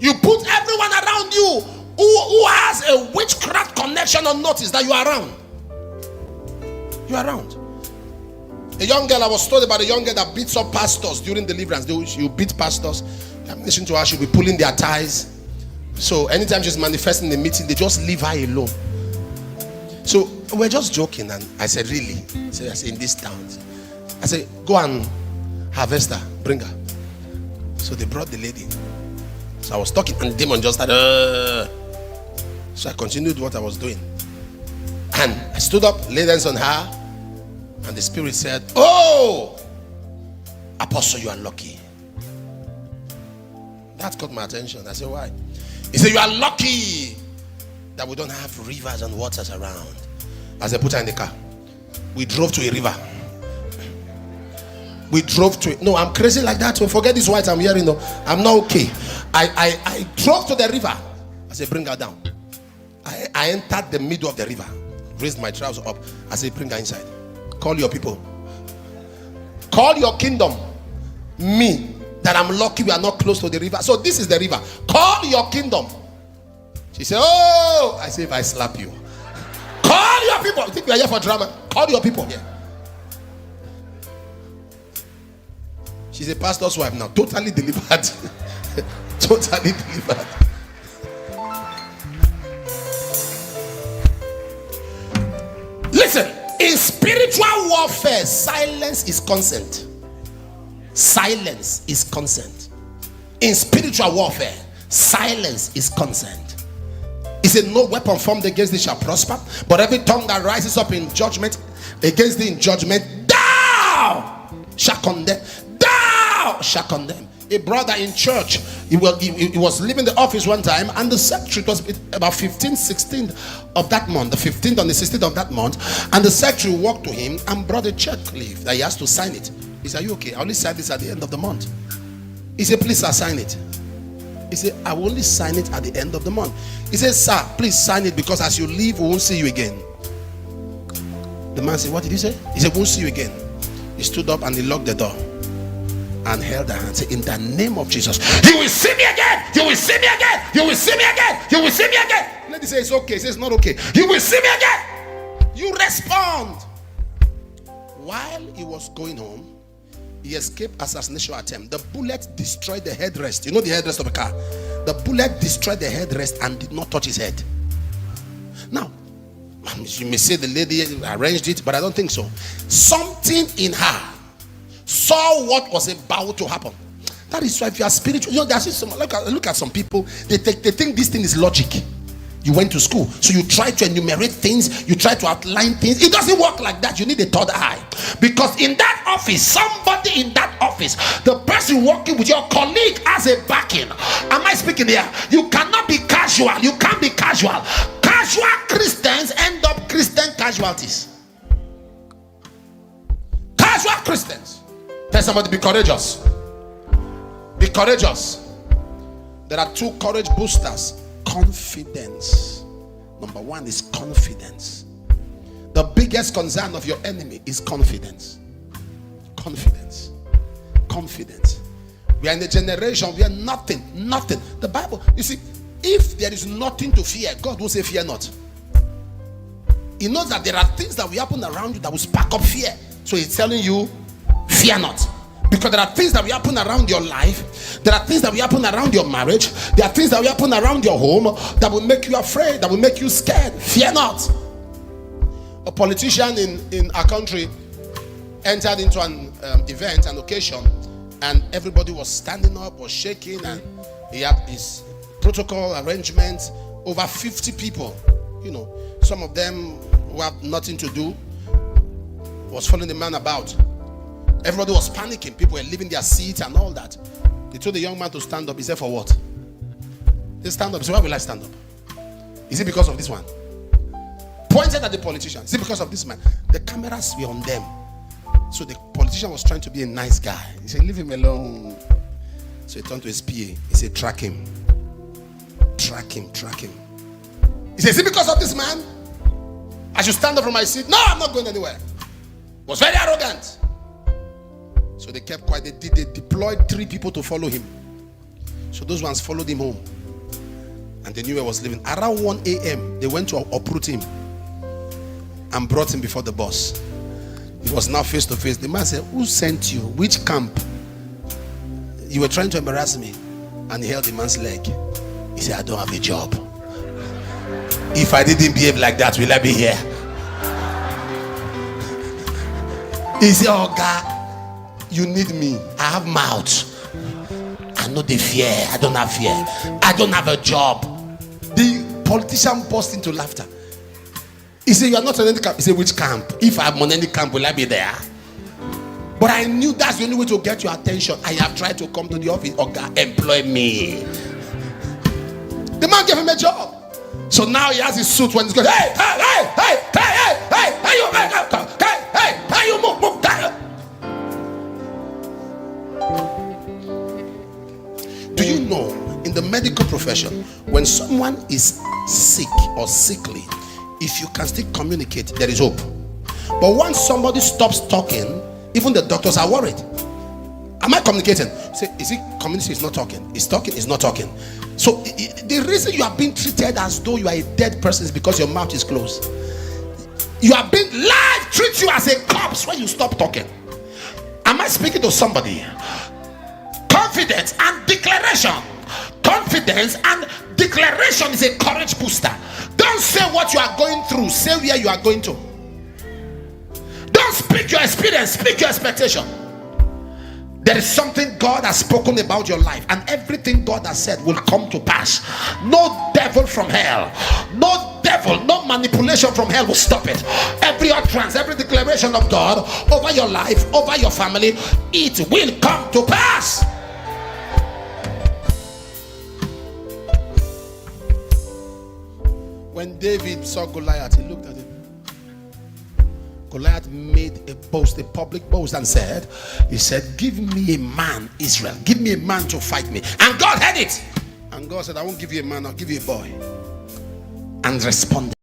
You put everyone around you who has a witchcraft connection on notice that you are around. You are around. A young girl, I was told about a young girl that beats up pastors during deliverance. She will beat pastors. I'm listening to her, she'll be pulling their ties. So anytime she's manifesting in the meeting, they just leave her alone. So we're just joking, and I said, really? So I said, in this town. I said, go and harvest her, bring her. So they brought the lady. So I was talking, and the demon just started. So I continued what I was doing. And I stood up, laid hands on her, and the spirit said, oh, Apostle, you are lucky. That caught my attention. I said, why? He said, you are lucky that we don't have rivers and waters around. As I put her in the car, we drove to a river. We drove to it. No, I'm crazy like that. So forget this white I'm hearing. No, I'm not okay. I drove to the river. I said, bring her down. I entered the middle of the river, raised my trousers up. I said, bring her inside. Call your people. Call your kingdom. Me, that I'm lucky we are not close to the river. So this is the river. Call your kingdom. She said, oh. I said, if I slap you. Call your people. You think we are here for drama? Call your people. Yeah. She's a pastor's wife now. Totally delivered. Totally delivered. Listen, in spiritual warfare, silence is consent. Silence is consent. In spiritual warfare, silence is consent. He said, no weapon formed against thee shall prosper, but every tongue that rises up in judgment against thee in judgment, thou shall condemn. Thou shall condemn. A brother in church, he was leaving the office one time, and the secretary, it was about 15th, 16th of that month, the 15th and the 16th of that month, and the secretary walked to him and brought a check leaf that he has to sign it. He said, are you okay? I only sign this at the end of the month. He said, please sir, sign it. He said, I will only sign it at the end of the month. He said, sir, please sign it, because as you leave, we won't see you again. The man said, what did he say? He said, won't see you again. He stood up and he locked the door and held her hand and said, in the name of Jesus, you will see me again. You will see me again. You will see me again. You will see me again. Lady say, it's okay. He says, it's not okay. You will see me again. You respond. While he was going home, he escaped assassination attempt. The bullet destroyed the headrest. You know the headrest of a car. The bullet destroyed the headrest and did not touch his head. Now, you may say the lady arranged it, but I don't think so. Something in her saw what was about to happen. That is why if you are spiritual, you know, there's some, look at some people. They think this thing is logic. You went to school, so you try to enumerate things, you try to outline things. It doesn't work like that. You need a third eye, because in that office, somebody in that office, the person working with your colleague has a backing. Am I speaking here? You cannot be casual. You can't be casual. Casual Christians end up Christian casualties. Casual Christians. Tell somebody, be courageous. Be courageous. There are two courage boosters. Confidence. Number one is confidence. The biggest concern of your enemy is confidence. Confidence. Confidence. We are in a generation where nothing. The Bible, you see, if there is nothing to fear, God will say, fear not. He knows that there are things that will happen around you that will spark up fear. So he's telling you, fear not. Because there are things that will happen around your life. There are things that will happen around your marriage. There are things that will happen around your home that will make you afraid, that will make you scared. Fear not. A politician in our country entered into an event, an occasion, and everybody was standing up, was shaking, and he had his protocol arrangements. Over 50 people, you know, some of them who have nothing to do, was following the man about. Everybody was panicking. People were leaving their seats and all that. They told the young man to stand up. He said, for what? He said, stand up. He said, why will I stand up? Is it because of this one? Pointed at the politician. Is it because of this man? The cameras were on them. So the politician was trying to be a nice guy. He said, leave him alone. So he turned to his PA. He said, track him. Track him. Track him. He said, is it because of this man? I should stand up from my seat? No, I'm not going anywhere. Was very arrogant. So they kept quiet. They deployed 3 people to follow him. So those ones followed him home. And they knew where he was living. Around 1 a.m., they went to uproot him and brought him before the boss. He was now face to face. The man said, who sent you? Which camp? You were trying to embarrass me. And he held the man's leg. He said, I don't have a job. If I didn't behave like that, will I be here? He said, oh God, you need me. I have mouth. I know the fear. I don't have fear. I don't have a job. The politician burst into laughter. He said, you are not on any camp. He said, which camp? If I'm on any camp, will I be there? But I knew that's the only way to get your attention. I have tried to come to the office. Oh God, employ me. The man gave him a job. So now he has his suit when he's going, hey, you move. Do you know, in the medical profession, when someone is sick or sickly, if you can still communicate, there is hope. But once somebody stops talking, even the doctors are worried. Am I communicating? Say, is he communicating? He's not talking. He's talking. He's not talking. So the reason you are being treated as though you are a dead person is because your mouth is closed. You are being life treat you as a corpse when you stop talking. Am I speaking to somebody? Confidence and declaration. Confidence and declaration is a courage booster. Don't say what you are going through. Say where you are going to. Don't speak your experience. Speak your expectation. There is something God has spoken about your life, and everything God has said will come to pass. No devil from hell, no devil, no manipulation from hell will stop it. Every utterance, every declaration of God over your life, over your family, it will come to pass. When David saw Goliath, he looked at him. Goliath made a boast, a public boast, and said, he said, give me a man, Israel. Give me a man to fight me. And God heard it. And God said, I won't give you a man, I'll give you a boy. And responded.